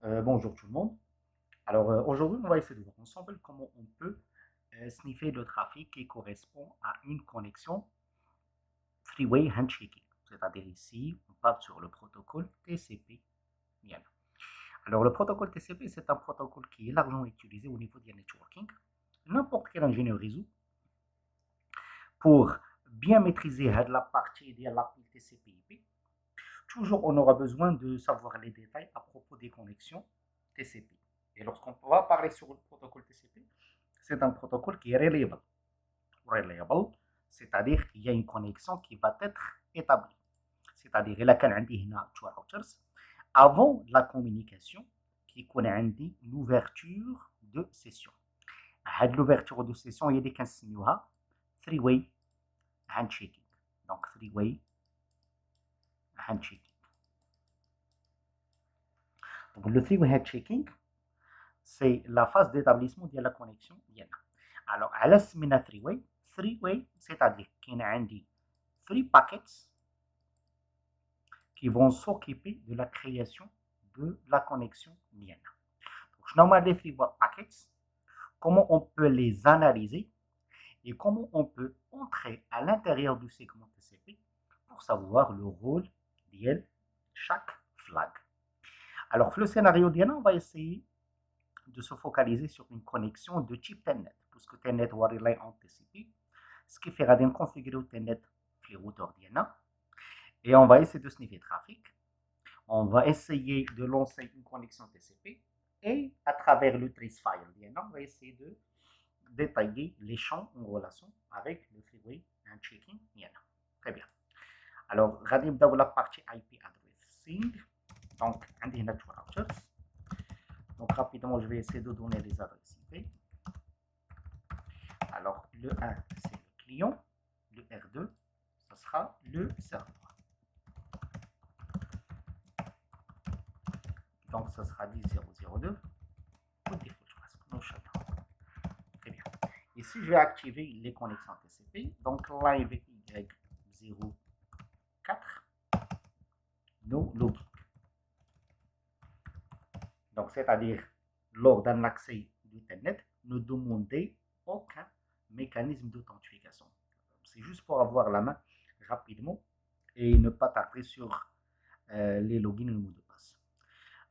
Bonjour tout le monde. Alors aujourd'hui, on va essayer de voir ensemble comment on peut sniffer le trafic qui correspond à une connexion Freeway Handshaking. C'est-à-dire ici, on part sur le protocole TCP. Bien. Alors le protocole TCP, c'est un protocole qui est largement utilisé au niveau du networking. N'importe quel ingénieur réseau, pour bien maîtriser la partie de l'appel TCP/IP, toujours on aura besoin de savoir les détails à propos des connexions TCP. Et lorsqu'on va parler sur le protocole TCP, c'est un protocole qui est reliable. Reliable, c'est-à-dire qu'il y a une connexion qui va être établie. C'est-à-dire il y a two routers avant la communication qui connaît l'ouverture de session. L'ouverture de session, il y a des three-way handshaking. Donc three-way handshaking. Donc le three-way handshaking, c'est la phase d'établissement de la connexion. Alors, à la semaine three-way, c'est-à-dire qu'il y a 3 packets qui vont s'occuper de la création de la connexion Diana. Donc, normalement, les 3 packets, comment on peut les analyser et comment on peut entrer à l'intérieur du segment TCP pour savoir le rôle de chaque flag. Alors, le scénario Diana, on va essayer de se focaliser sur une connexion de type Telnet, puisque Telnet va relay en TCP, ce qui fera de configurer Telnet les routeurs Diana, et on va essayer de sniffer le trafic. On va essayer de lancer une connexion TCP, et à travers le trace-file Diana, on va essayer de détailler les champs en relation avec le freeway handshacking Diana. Très bien. Alors, on va la partie IP addressing. Donc, on a deux routers. Donc rapidement, je vais essayer de donner les adresses IP. Alors, le 1, c'est le client. Le R2, ce sera le serveur. Donc, ce sera 10.0.0.2. Très bien. Ici, je vais activer les connexions TCP. Donc, live Y04, no logic. Donc, c'est-à-dire, lors d'un accès du Telnet, ne demandez aucun mécanisme d'authentification. C'est juste pour avoir la main rapidement et ne pas tarder sur les logins et le mot de passe.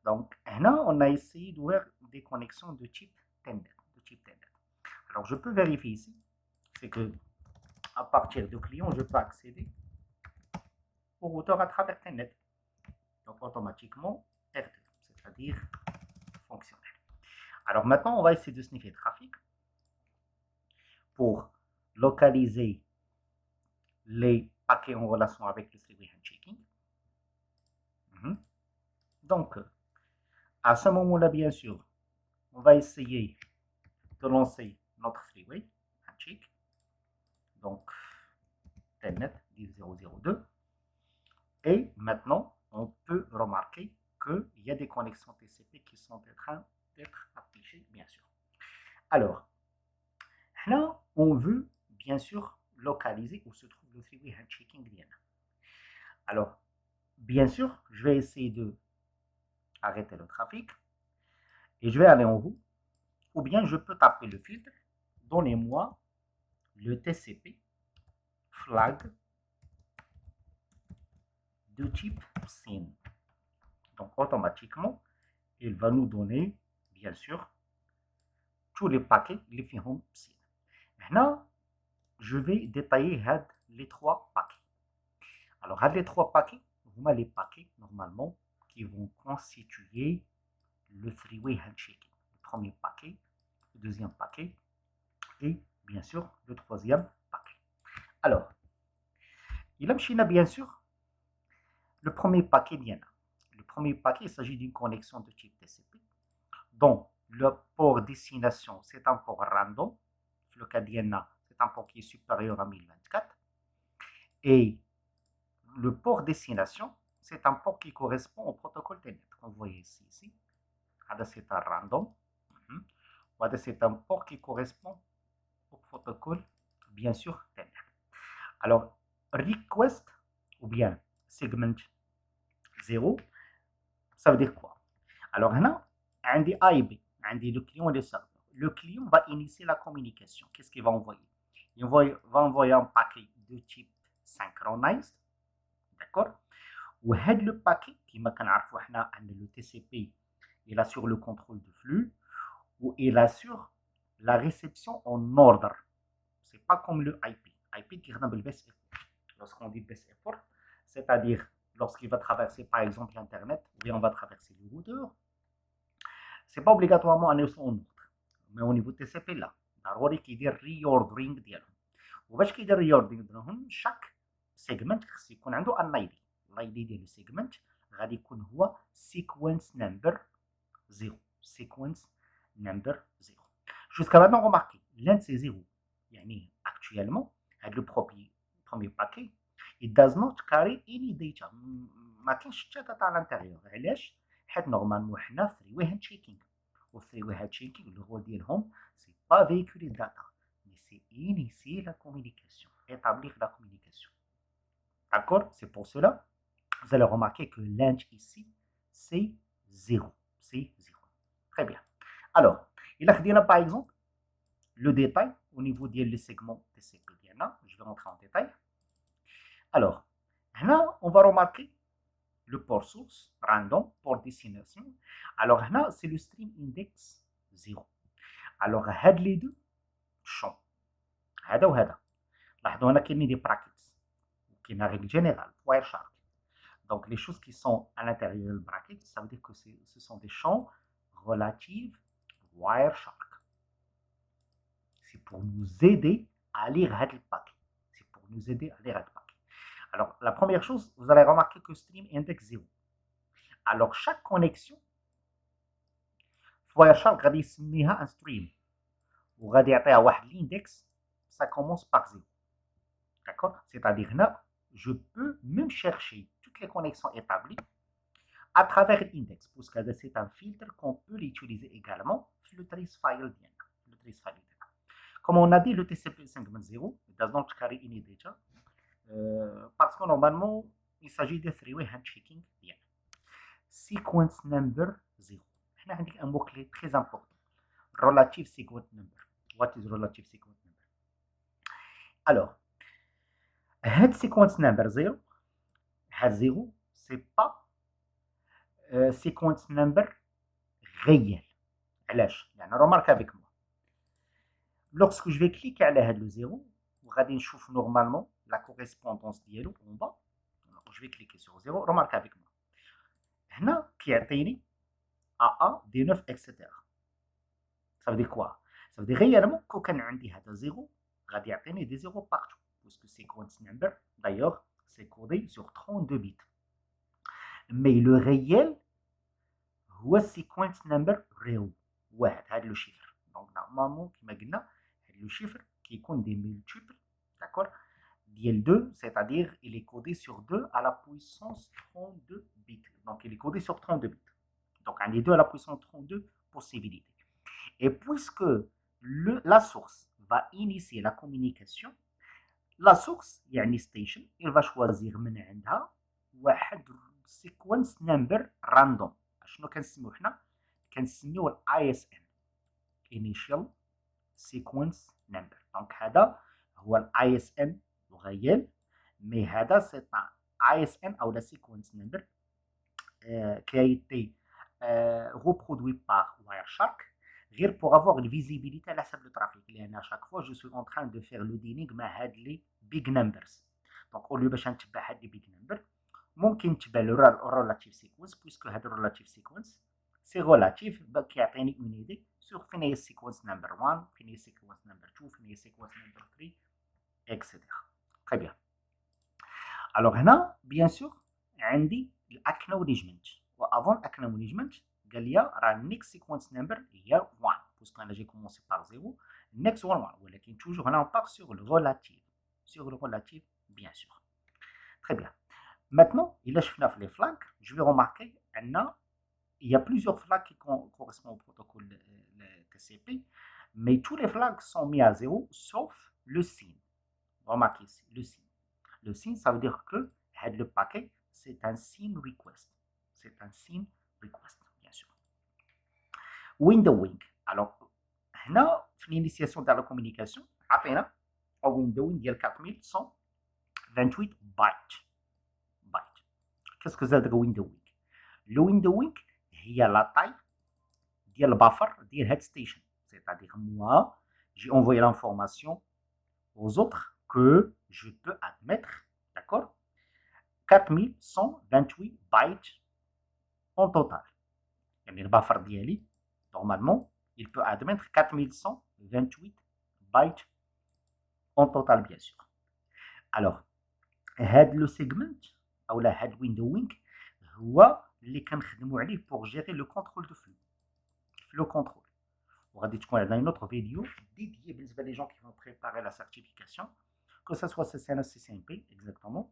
Donc, là, on a essayé d'ouvrir des connexions de type Telnet. Alors, je peux vérifier ici, c'est que à partir du client, je peux accéder au routeur à travers Telnet. Donc, automatiquement, R2, c'est-à-dire fonctionnel. Alors maintenant, on va essayer de sniffer le trafic pour localiser les paquets en relation avec le three-way handshaking. Donc, à ce moment-là, bien sûr, on va essayer de lancer notre three-way handshake. Donc, Telnet 10.0.0.2. Et maintenant, on peut remarquer qu'il y a des connexions TCP qui sont en train d'être affichées, bien sûr. Alors, là, on veut, bien sûr, localiser où se trouve le three-way handshaking Diana. Alors, bien sûr, je vais essayer de arrêter le trafic et je vais aller en haut, ou bien je peux taper le filtre, donnez-moi le TCP flag de type SYN. Donc, automatiquement, il va nous donner, bien sûr, tous les paquets, les firmes SYN. Maintenant, je vais détailler les 3 paquets. Alors, les 3 paquets, vous avez les paquets, normalement, qui vont constituer le three-way handshaking. Le premier paquet, le deuxième paquet et bien sûr le troisième paquet. Alors, il a bien sûr le premier paquet Diana. Le premier paquet, il s'agit d'une connexion de type TCP dont le port destination, c'est un port random. Le cas Diana, c'est un port qui est supérieur à 1024. Et le port destination, c'est un port qui correspond au protocole Telnet. Comme vous voyez ici. C'est un random. C'est un port qui correspond au protocole, bien sûr, Telnet. Alors, request ou bien segment 0, ça veut dire quoi? Alors, هنا عندي A et B, عندي le client et le serveur. Le client va initier la communication. Qu'est-ce qu'il va envoyer? Il va envoyer un paquet de type synchronized, d'accord? وهذا le paquet كما كنعرفوا حنا عند le TCP, il assure le contrôle du flux ou il assure la réception en ordre. C'est pas comme le IP. IP qui est best effort. Lorsqu'on dit best effort, c'est-à-dire lorsqu'il va traverser par exemple l'internet ou bien on va traverser le routeur, c'est pas obligatoirement un en ordre. Mais au niveau TCP là, ضروري كيدير reordering ديالهم. وباش كيدير reordering ديالهم chaque segment خص يكون عنده ان اي دي. الاي دي ديال السيجمنت غادي يكون هو sequence number 0. sequence number 0. Jusqu'à maintenant, remarquez, l'un de ces 0, يعني actuellement, avec le premier paquet, it does not carry any data. ما كاينش حتى data à l'intérieur. علاش؟ حيت نورمالمون حنا في 3 way handshaking. و 3 way handshaking le rôle ديالهم c'est pas véhiculer data, mais c'est initier la communication, établir la communication. D'accord? C'est pour cela, vous allez remarquer que l'int ici, c'est 0. C'est 0. Très bien. Alors, il a par exemple le détail au niveau des segments TCP. Je vais rentrer en détail. Alors, là, on va remarquer le port source, random, port destination. Alors, là, c'est le stream index 0. Alors, هاد les deux champs. هذا وهذا. لاحظوا هنا كاينين des brackets. كاين la règle générale, Wireshark. Donc, les choses qui sont à l'intérieur du bracket, ça veut dire que ce sont des champs relatifs Wireshark. C'est pour nous aider à lire le paquet. C'est pour nous aider à lire le paquet. Alors, la première chose, vous allez remarquer que stream index 0. Alors, chaque connexion, Wireshark غادي يسميها un stream. وغادي يعطيها واحد l'index, ça commence par 0. D'accord? C'est-à-dire là, je peux même chercher toutes les connexions établies à travers l'index, parce que c'est un filtre qu'on peut l'utiliser également sur le trace file. Comme on a dit, le TCP 5.0 does not carry any data, parce que normalement, il s'agit de three-way handshaking. Sequence number 0. On a un mot-clé très important. Relative sequence number. What is relative sequence number? Alors, cette sequence number 0, 0, c'est pas sequence number réel. علاش؟ يعني remarque avec moi. Lorsque je vais cliquer على هذا le 0, وغادي نشوف normalement la correspondance ديالو en bas. Alors, je vais cliquer sur 0, remarque avec moi. هنا كيعطيني AA, D9, etc. Ça veut dire quoi? Ça veut dire réellement كون كان عندي هذا 0 غادي يعطيني des 0 partout. Parce que sequence number, d'ailleurs, c'est codé sur 32 bits. Mais le réel, هو sequence number real. واحد هذا le chiffre. Donc normalement كما قلنا le chiffre qui compte des multiples, d'accord, ديال 2, c'est-à-dire il est codé sur 2 à la puissance 32 bits. Donc il est codé sur 32 bits. Donc on a 2 à la puissance 32 possibilités. Et puisque la source va initier la communication, la source يعني station, il va choisir من عندها واحد sequence number random. شنو كنسميو حنا؟ كنسميو ال ISN, initial sequence number. Donc هذا هو ال ISN الغيال، mais هذا c'est un ISN ou la sequence number qui a été reproduit par Wireshark غير pour avoir une visibilité على حسب le trafic. لأن à chaque fois je suis en train de faire le dealing مع هاد les big numbers. Donc au lieu باش نتبع هاد les big numbers ممكن نتبع le relative sequence, puisque هاد relative sequence c'est relatif كيعطيني une idée sur فين هي sequence number 1, فين هي sequence number 2, فين هي sequence number 3, etc. Très bien. Alors هنا bien sûr عندي l'acknowledgement. وavant l'acknowledgement قال لي راه next sequence number هي 1 puisque انا جي commencé par 0, next one 1, ولكن toujours هنا on part sur le relatif. Sur le relatif bien sûr. Très bien. Maintenant, il a les flags. Je vais remarquer qu'il y a plusieurs flags qui correspondent au protocole TCP, mais tous les flags sont mis à 0 sauf le signe. Remarquez ici, le signe. Le signe, ça veut dire que le paquet, c'est un signe request. C'est un signe request, bien sûr. windowing. Alors, هنا في l'initiation de la communication عطينا windowing ديال 4128 بايت. Qu'est-ce que c'est le windowing? Le windowing هي la taille ديال البافر ديال هاد ستيشن. C'est-à-dire moi, j'ai envoyé l'information aux autres que je peux admettre, d'accord, 4128 bytes en total. يعني البافر ديالي normalement il peut admettre 4128 bytes en total bien sûr. Alors هاد لو سيجمنت اولا هاد ويندوينغ هو اللي كنخدموا عليه pour gérer le contrôle de flux. Le contrôle. وغادي تكون عندنا une autre vidéo dédiée بالنسبه les gens qui vont préparer la certification que ce soit CCNA CCNP exactement.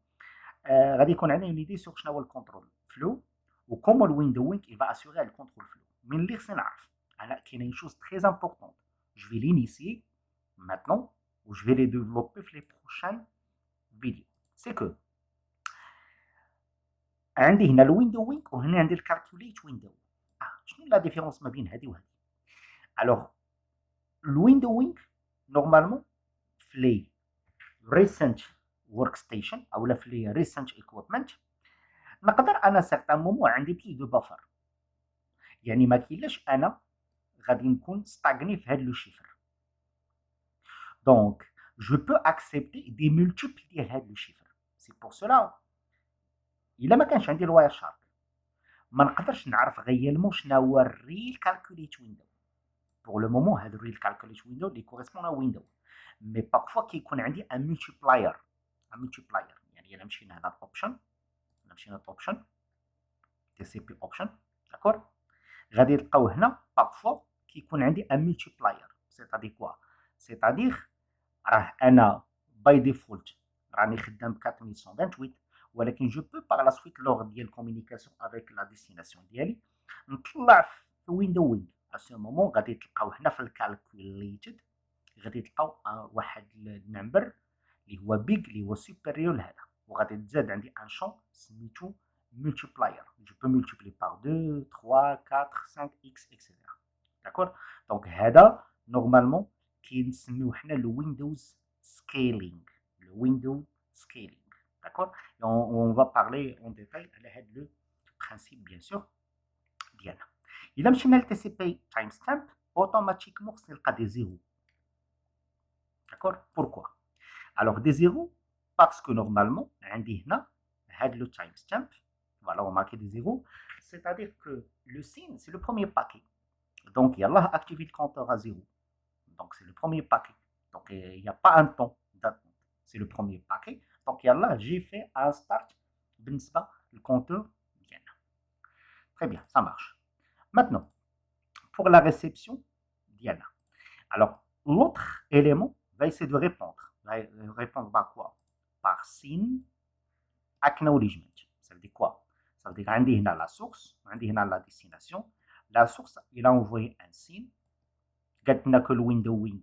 غادي يكون عندنا une idée sur شنو هو الكونترول فلو وكومون الويندوينغ il va assurer le contrôle flou. من اللي خصنا نعرف انا كاينه une chose très importante, je vais l'initier maintenant ou je vais les développer في les prochaines vidéos. c'est que عندي هنا الويندوينغ وهنا عندي الكالكوليت ويندو. شنو لا ديفيرونس ما بين هذه وهذه؟ الوغ الويندوينغ نورمالمون في لي ريسنت ورك ستيشن اولا في لي ريسنت ايكويبمنت نقدر انا سيغتان مومون عندي بلوس دو بافر، يعني ما كاينلاش انا غادي نكون ستاغني في هاد لو شيفر. دونك جو بو اكسبتي دي مولتيبل ديال هاد لو شيفر. سي بور سولا الا ما كانش عندي الواير شارك ما نقدرش نعرف غيالمون شنو هو الريل كالكوليت ويندو. بور لو مومون هاد الريل كالكوليت ويندو اللي كوريسبون ا ويندو، مي باغفوا كيكون عندي ان مولتيبلاير. يعني الا مشينا هنا الاوبشن، تي سي بي اوبشن داكور، غادي نلقاو هنا باغفوا كيكون عندي ان مولتيبلاير. سيتادير كوا؟ سيتادير راه انا باي ديفولت راني خدام ب 4128 ولكن جو بو باغ لا سويت لوغ ديال كومونيكاسيون افيك لا ديستيناسيون ديالي نطلع في ويندوينغ. ا سو مومون غادي تلقاو هنا في الكالكوليتد غادي تلقاو واحد النمبر اللي هو بيغ اللي هو سوبيريور لهذا، وغادي تزاد عندي ان شون سميتو multiplier. Je peux multiplier par 2, 3, 4, 5, x, etc. D'accord? Donc, هذا normalement كنسميوه حنا le Windows scaling. Le Windows scaling. D'accord? Et on va parler en détail على هذا le principe bien sûr ديالنا. إلا مشينا ل TCP timestamp automatiquement خصني نلقى des zéros. D'accord? Pourquoi? Alors des zéros parce que normalement عندي هنا هذا le timestamp. Voilà, on marque des zéros, c'est-à-dire que le signe, c'est le premier paquet. Donc, il y a là activé le compteur à zéro. Donc, c'est le premier paquet. Donc, il n'y a pas un temps d'attente. C'est le premier paquet. Donc, il y a là, j'ai fait un start, le compteur vient. Très bien, ça marche. Maintenant, pour la réception, Diana. Alors, l'autre élément va essayer de répondre. Va répondre par quoi? Par signe acknowledgement. Ça veut dire quoi? Ça veut dire عندي هنا la source, عندي هنا la destination. La source, il a envoyé un signe. قالت لنا que le windowing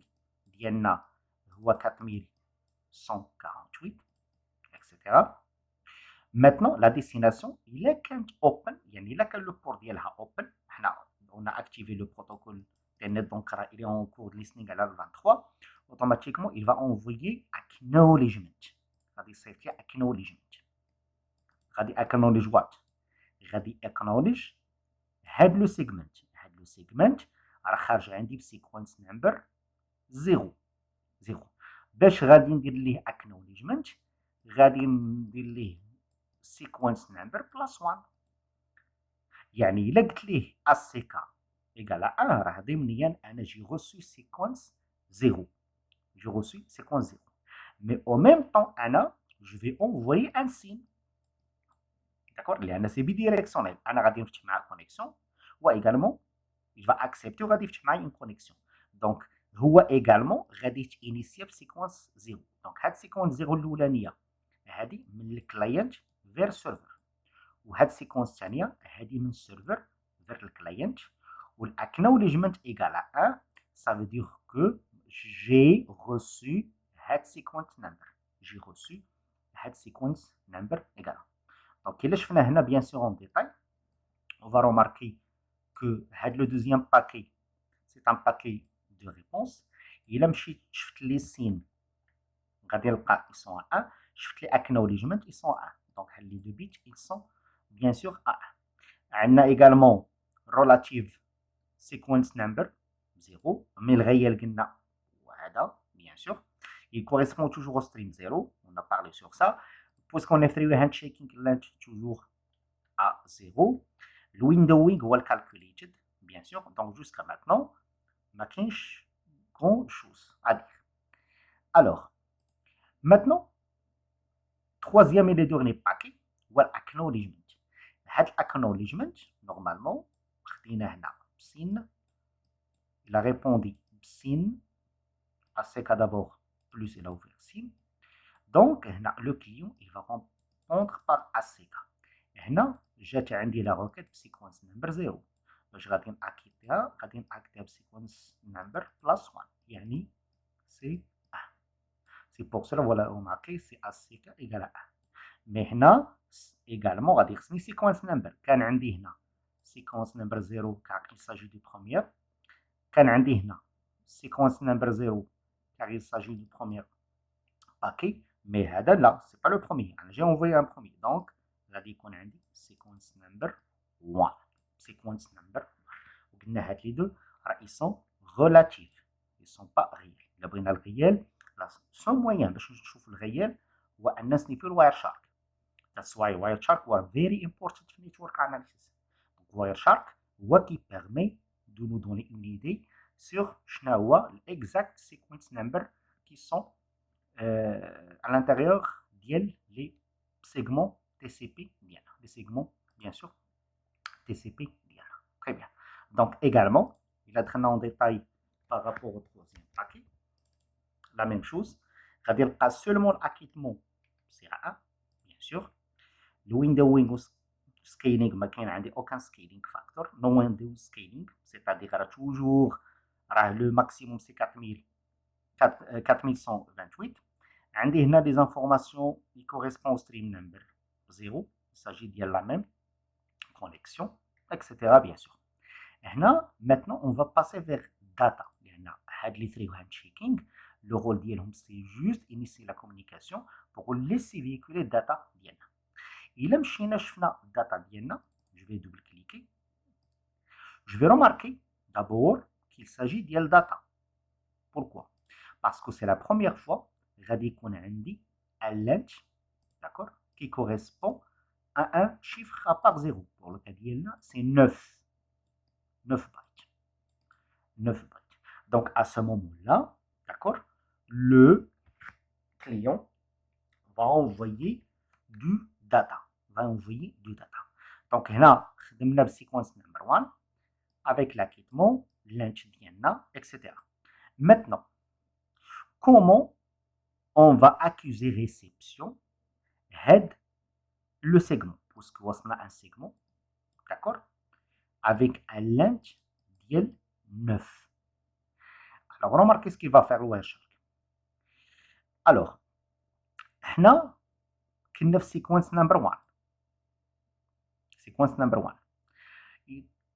ديالنا هو 4148 etc. Maintenant la destination إلا كانت open، يعني إلا كان le port ديالها open، حنا on a activé le protocole internet donc il est en cours de listening على 23. automatiquement il va envoyer acknowledgement. غادي يصيفط لي acknowledgement. غادي acknowledge what؟ غادي acknowledge هاد لو سيجمنت. هاد لو سيجمنت راه خارج عندي بسيكونس نمبر 0. باش غادي ندير ليه acknowledgement غادي ندير ليه سيكونس نمبر بلس 1. يعني الا قلت ليه ACK ايكال 1 راه ضمنيا انا جي غوسو سيكونس 0. مي او ميم طون انا جو في انفويي ان سين. داكور؟ لان سي بيديريكسيونيل. انا غادي نفتح معاه كونيكسيون و ايغالمون il va accepter وغادي يفتح معايا اون كونيكسيون. دونك هو ايغالمون غادي تانيسيا بسيكونس 0. دونك هاد سيكونس 0 الاولانيه هادي من الكلاينت فير سيرفر، وهاد سيكونس الثانيه هادي من السيرفر فير الكلاينت. والاكنولجمنت ايغال 1 ça veut dire que j'ai reçu هاد سيكونس نمبر ايغال. دونك الا شفنا هنا بيان سور اون ديتاي on va remarquer que le deuxième paquet, c'est un paquet de réponses. Il a مشيت شفت les signes غادي نلقى ils sont à 1. شفت les acknowledgements ils sont à 1. Donc les deux bits ils sont bien sûr à 1. On a également relative sequence number 0, mais le réel قلنا وهذا bien sûr il correspond toujours au stream 0. On a parlé sur ça. Puisqu'on est free handshaking, l'int toujours à 0. Le windowing ou le calculated, bien sûr. Donc jusqu'à maintenant, ما كاينش grand chose à dire. Alors, maintenant, troisième et le dernier paquet, هو acknowledgement. هاد acknowledgement, normalement, خدينا هنا بسين. Il a répondu بسين. ACK d'abord, plus il a ouvert SIN. Donc, le client il va répondre par ACK. هنا جات عندي la requête بسيكونس نمبر 0. باش غادي نأكيدها غادي نأكيدها بسيكونس نمبر بلس 1 يعني سي 1. سي بور سولا فوالا remarquez سي ACK égale 1. مي هنا également غادي يخصني سيكونس نمبر. كان عندي هنا سيكونس نمبر 0 car il s'agit du premier. كان عندي هنا سيكونس نمبر 0 car il s'agit du premier paquet. Mais هذا لا c'est pas le premier. J'ai envoyé un premier. Donc غادي يكون عندي sequence number 1. Sequence number 1. وقلنا هاد لي دو راه ils sont relatifs. Ils sont pas réels. إلا بغينا الريال لا سون موان باش نشوفوا الريال هو أن نسنيفيو الواير شارك. That's why Wireshark were very important في network analysis. Donc Wireshark هو qui permet de nous donner une idée sur شنو هو l'exact sequence number qui sont à l'intérieur des segments TCP ديالنا. Les segments bien sûr TCP ديالنا. Très bien. Donc également, il a traîné en détail par rapport au troisième paquet. La même chose. غادي نلقى seulement l'acquittement c'est à 1 bien sûr. Le windowing scaling ما كاين عندي aucun scaling factor. No window scaling, c'est-à-dire راه toujours راه le maximum c'est 4128. عندي هنا des informations qui correspondent au stream number 0. Il s'agit de la même connexion, etc. bien sûr. هنا maintenant on va passer vers data. لأن هاد les three handshaking le rôle ديالهم c'est juste initier la communication pour laisser véhiculer data ديالنا. إلا مشينا شفنا data ديالنا, je vais double cliquer. Je vais remarquer d'abord qu'il s'agit ديال data. Pourquoi? Parce que c'est la première fois غادي يكون عندي un length, d'accord, qui correspond à un chiffre à part 0. Pour le cas ديالنا c'est 9 bytes. 9 bytes. Donc à ce moment-là, d'accord, le client va envoyer du data. Donc هنا خدمنا بالséquence number 1 avec l'acquittement, length ديالنا, etc. Maintenant, comment on va accuser réception head le segment, puisque on a un segment, d'accord, avec un length de 9. Alors, remarquez ce qu'il va faire le Wireshark. Alors, هنا كنا في séquence number 1. Séquence number 1.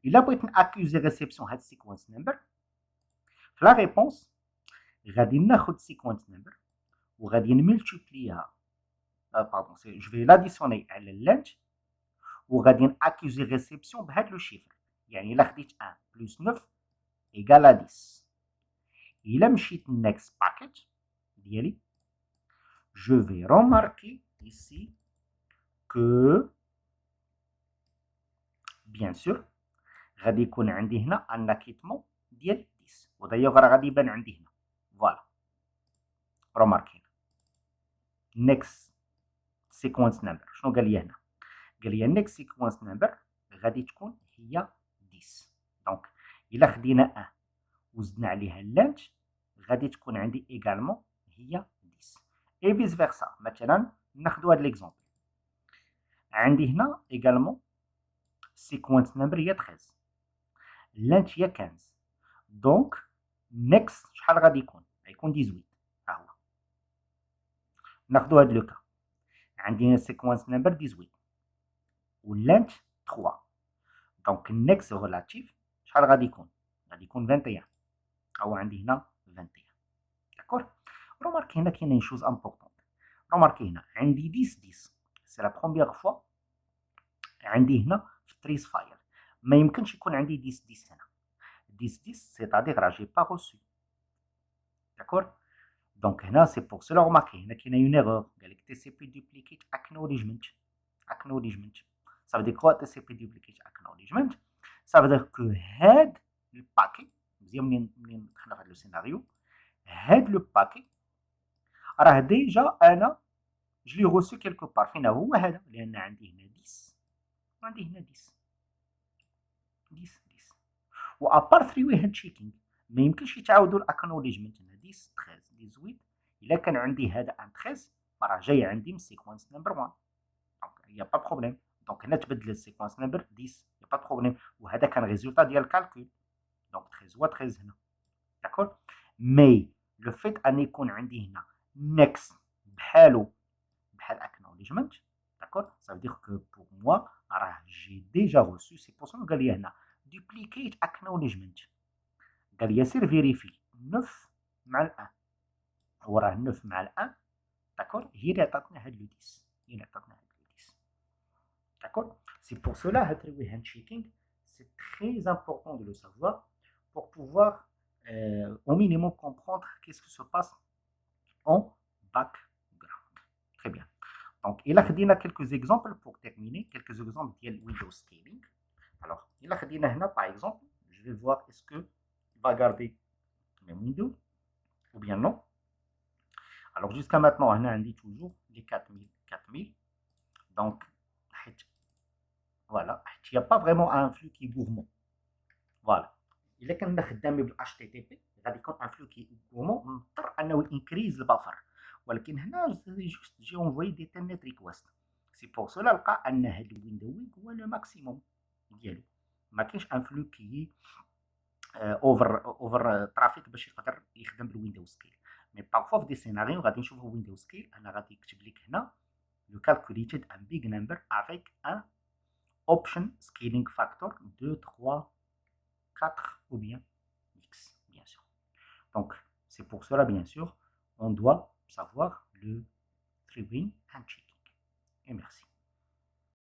Il a بغيت accuser réception head sequence number. La réponse, غادي ناخد sequence number وغادي نملتيبليها pardon, je vais l'additionner على اللانج وغادي ناكيوزي ريسبسيون بهاد لو شيفر. يعني الا خديت 1 بلس 9 ايكال 10. الا مشيت next package ديالي je vais remarquer ici que bien sûr غادي يكون عندي هنا ان اكيتمون ديال 10 ودايوغ راه غادي يبان عندي هنا فوالا. remarquez next sequence number شنو قال لي هنا؟ قال لي next sequence number غادي تكون هي 10. دونك الا خدينا 1 وزدنا عليها اللانج غادي تكون عندي ايغالمون هي 10 اي فيس فيرسا. مثلا ناخذ هذا ليكزومبل عندي هنا ايغالمون sequence number هي 13 اللانج هي 15. دونك next شحال غادي يكون؟ غيكون 18. ها هو ناخذ هذا لو كا عندي sequence number 18 واللانج 3. Donc next relative شحال غادي يكون 21 او عندي هنا 21 داكور. روماركي هنا كاينين شوز امبورطون. روماركي هنا عندي 10 سي لا بروميير فوا عندي هنا في تريس فايل. ما يمكنش يكون عندي 10 هنا. 10 سيتادير راه جي با روسو داكور. دونك هنا سي بور سولا روماركي هنا كاينه اون ايرور قال لك تي سي بي دوبليكيت اكنوليجمنت. ça veut dire quoi TCP duplicate acknowledgement. ça veut dire que هاد الباكي مزيان منين دخلنا في هاد لو سيناريو هاد لو باكي راه ديجا انا جو لي روسو كيلكو بار. فين هو هذا؟ لان عندي هنا 10 وعندي هنا 10 و ابار 3 واي هاند تشيكينغ ما يمكنش يتعاودوا الاكنوليجمنت هنا 10 13 18 الا كان عندي هذا ان 13 راه جاي عندي من سيكونس نمبر 1 دونك يا با بروبليم. دونك هنا تبدل السيكونس نمبر 10 يا با بروبليم وهذا كان ريزولتا ديال الكالكول دونك 13 هو 13 هنا داكور. مي لو فيت ان يكون عندي هنا نيكست بحالو بحال اكنوليجمنت داكور ça veut dire que pour moi راه جي ديجا reçu. سي بور سو قال لي هنا duplicate acknowledgement قال لي سير فيريفي 9 مع الان هو راه 9 مع الان داكور هي اللي عطاتنا هاد لو 10 هي اللي عطاتنا هاد لو 10 داكور. سي بور سولا هاد الوي هاند شيكينغ سي تري امبورطون دو لو سافوار pour pouvoir au minimum comprendre qu'est-ce qui se passe en background. Très bien. Donc, il a خدينا quelques exemples pour terminer, quelques exemples ديال Windows Scaling. Alors, il a خدينا هنا par exemple, je vais voir est-ce que il va garder même window ou bien non. Alors, jusqu'à maintenant, هنا عندي toujours les 4000. Donc, voilà, il n'y a pas vraiment un flux qui est gourmand. Voilà. إلا كنا خدامين بال HTTP غادي يكون ان فلو كي gourmand نضطر انه انكريز البفر. ولكن هنا جوست جي اونفوي دي تلنت ريكويست. سي بور سولا لقى ان هاد الويندوينغ هو لو ماكسيموم ديالو ما كاينش ان فلو كي اوفر ترافيك باش يقدر يخدم بالويندوز سكيل. مي بارفوا في دي سيناريو غادي نشوفو ويندوز سكيل انا غادي يكتب لك هنا لو كالكوليتد ان بيج نمبر افيك ان option scaling factor 2 3 4 ou bien X, bien sûr. Donc, c'est pour cela, bien sûr, on doit savoir le three-way handshake. Et merci.